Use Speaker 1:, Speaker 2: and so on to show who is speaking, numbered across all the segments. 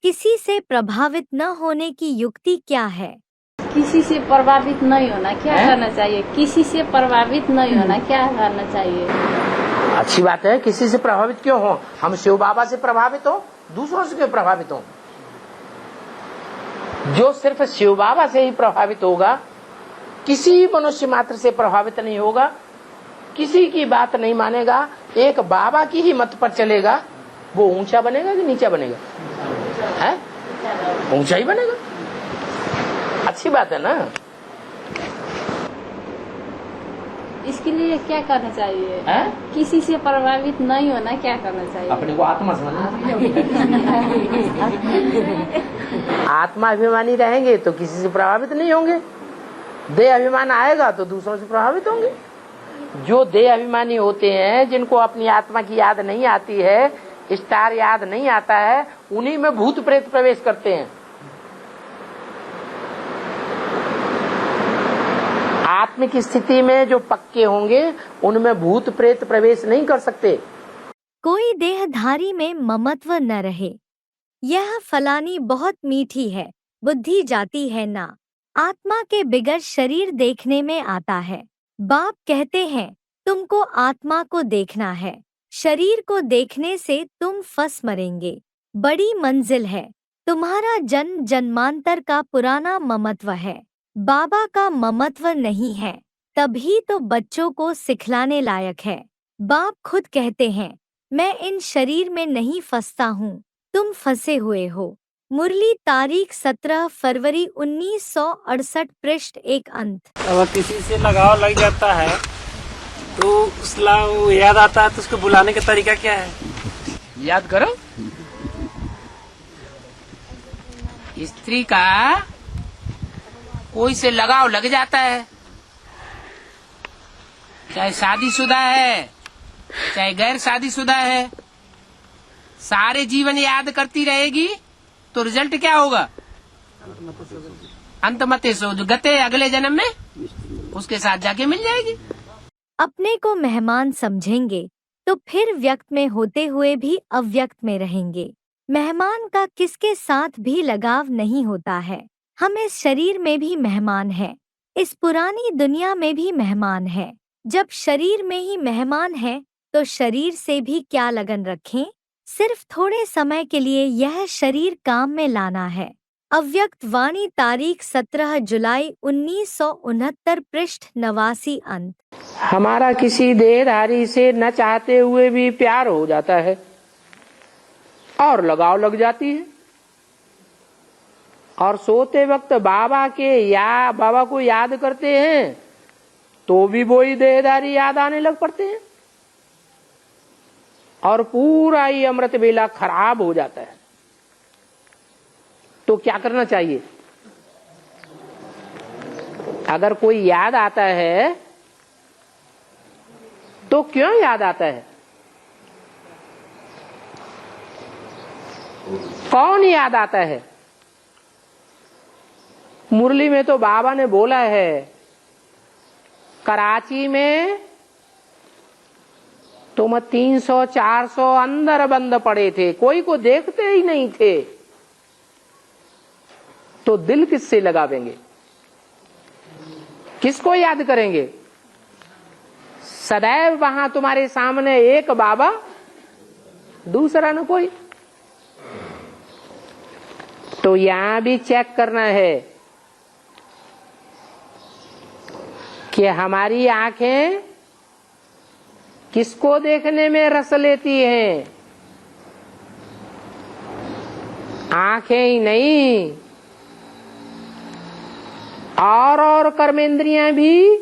Speaker 1: किसी से प्रभावित न होने की युक्ति क्या है?
Speaker 2: किसी से प्रभावित नहीं होना क्या करना चाहिए? किसी से प्रभावित नहीं होना क्या करना चाहिए?
Speaker 3: अच्छी बात है। किसी से प्रभावित क्यों हो? हम शिव बाबा से प्रभावित हो, दूसरों से क्यों प्रभावित हो? जो सिर्फ शिव बाबा से ही प्रभावित होगा, किसी मनुष्य मात्र से प्रभावित नहीं होगा, किसी की बात नहीं मानेगा, एक बाबा की ही मत पर चलेगा, वो ऊंचा बनेगा कि नीचा बनेगा? है ऊंचा ही बनेगा। अच्छी बात है ना।
Speaker 2: इसके लिए क्या करना चाहिए?
Speaker 3: है?
Speaker 2: किसी से प्रभावित नहीं होना क्या करना चाहिए?
Speaker 3: अपने को आत्मा समझना। आत्मा अभिमानी रहेंगे तो किसी से प्रभावित नहीं होंगे। देह अभिमान आएगा तो दूसरों से प्रभावित होंगे। जो देह अभिमानी होते हैं, जिनको अपनी आत्मा की याद नहीं आती है, स्टार याद नहीं आता है, उन्हीं में भूत प्रेत प्रवेश करते हैं। आत्म की स्थिति में जो पक्के होंगे, उनमें भूत प्रेत प्रवेश नहीं कर सकते।
Speaker 1: कोई देहधारी में ममत्व न रहे। यह फलानी बहुत मीठी है, बुद्धि जाती है ना। आत्मा के बिगड़ शरीर देखने में आता है। बाप कहते हैं, तुमको आत्मा को देखना है, शरीर को देखने से तुम फंस मरेंगे। बड़ी मंजिल है, तुम्हारा जन्म जन्मांतर का पुराना ममत्व है, बाबा का ममत्व नहीं है, तभी तो बच्चों को सिखलाने लायक है। बाप खुद कहते हैं, मैं इन शरीर में नहीं फंसता हूँ, तुम फंसे हुए हो। मुरली तारीख 17 फरवरी 1968 पृष्ठ 1 अंत।
Speaker 4: अगर किसी से लगाव लग जाता है तो उसला वो याद आता है तो उसको बुलाने का तरीका क्या है?
Speaker 3: याद करो, स्त्री का कोई से लगाव लग जाता है, चाहे शादीशुदा है चाहे गैर शादीशुदा है, सारे जीवन याद करती रहेगी तो रिजल्ट क्या होगा? अंतमते सो जो गते अगले जन्म में उसके साथ जाके मिल जाएगी।
Speaker 1: अपने को मेहमान समझेंगे तो फिर व्यक्त में होते हुए भी अव्यक्त में रहेंगे। मेहमान का किसके साथ भी लगाव नहीं होता है। हम इस शरीर में भी मेहमान हैं, इस पुरानी दुनिया में भी मेहमान हैं। जब शरीर में ही मेहमान हैं तो शरीर से भी क्या लगन रखें? सिर्फ थोड़े समय के लिए यह शरीर काम में लाना है। अव्यक्त वाणी तारीख 17 जुलाई 1969 पृष्ठ 89 अंत।
Speaker 3: हमारा किसी देहधारी से न चाहते हुए भी प्यार हो जाता है और लगाव लग जाती है, और सोते वक्त बाबा को याद करते हैं तो भी वही देहधारी याद आने लग पड़ते हैं और पूरा ही अमृत बेला खराब हो जाता है। तो क्या करना चाहिए? अगर कोई याद आता है तो क्यों याद आता है? कौन याद आता है? मुरली में तो बाबा ने बोला है, कराची में तुम 300-400 अंदर बंद पड़े थे, कोई को देखते ही नहीं थे, तो दिल किससे लगावेंगे? किसको याद करेंगे? सदैव वहां तुम्हारे सामने एक बाबा, दूसरा न कोई। तो यहां भी चेक करना है कि हमारी आंखें किसको देखने में रस लेती हैं। आंखें ही नहीं, और कर्मेंद्रियां भी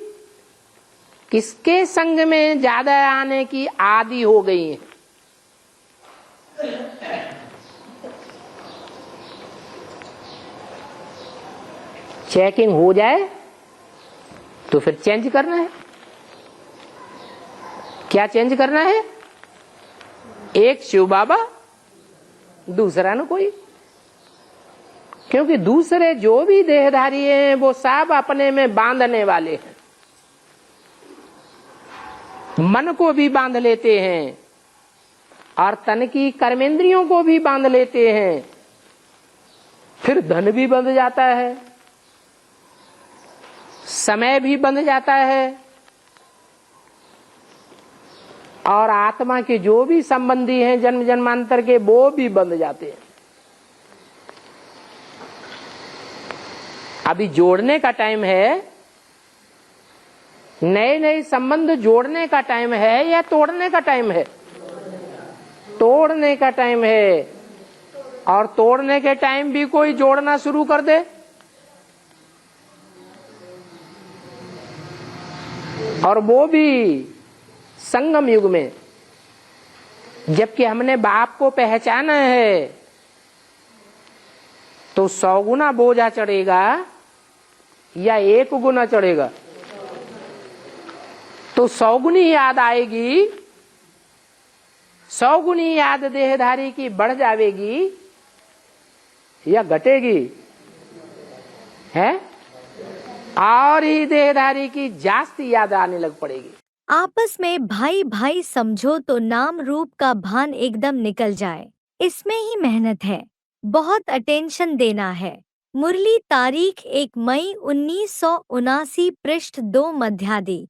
Speaker 3: किसके संग में ज्यादा आने की आदी हो गई हैं। चेकिंग हो जाए तो फिर चेंज करना है। क्या चेंज करना है? एक शिव बाबा, दूसरा न कोई। क्योंकि दूसरे जो भी देहधारी हैं वो सब अपने में बांधने वाले हैं, मन को भी बांध लेते हैं और तन की कर्मेंद्रियों को भी बांध लेते हैं फिर धन भी बंध जाता है, समय भी बंध जाता है, और आत्मा के जो भी संबंधी हैं जन्म जन्मांतर के, वो भी बंध जाते हैं। अभी जोड़ने का टाइम है, नए नए संबंध जोड़ने का टाइम है या तोड़ने का टाइम है? तोड़ने का टाइम है। और तोड़ने के टाइम भी कोई जोड़ना शुरू कर दे, और वो भी संगम युग में, जबकि हमने बाप को पहचाना है, तो 100 गुना बोझा चढ़ेगा या 1 गुना चढ़ेगा? तो 100 गुनी याद आएगी, 100 गुनी याद देहधारी की बढ़ जाएगी या घटेगी? है, और ही देहधारी की जास्ती याद आने लग पड़ेगी।
Speaker 1: आपस में भाई भाई समझो तो नाम रूप का भान एकदम निकल जाए, इसमें ही मेहनत है, बहुत अटेंशन देना है। मुरली तारीख 1 मई 1979 पृष्ठ 2 मध्यादि।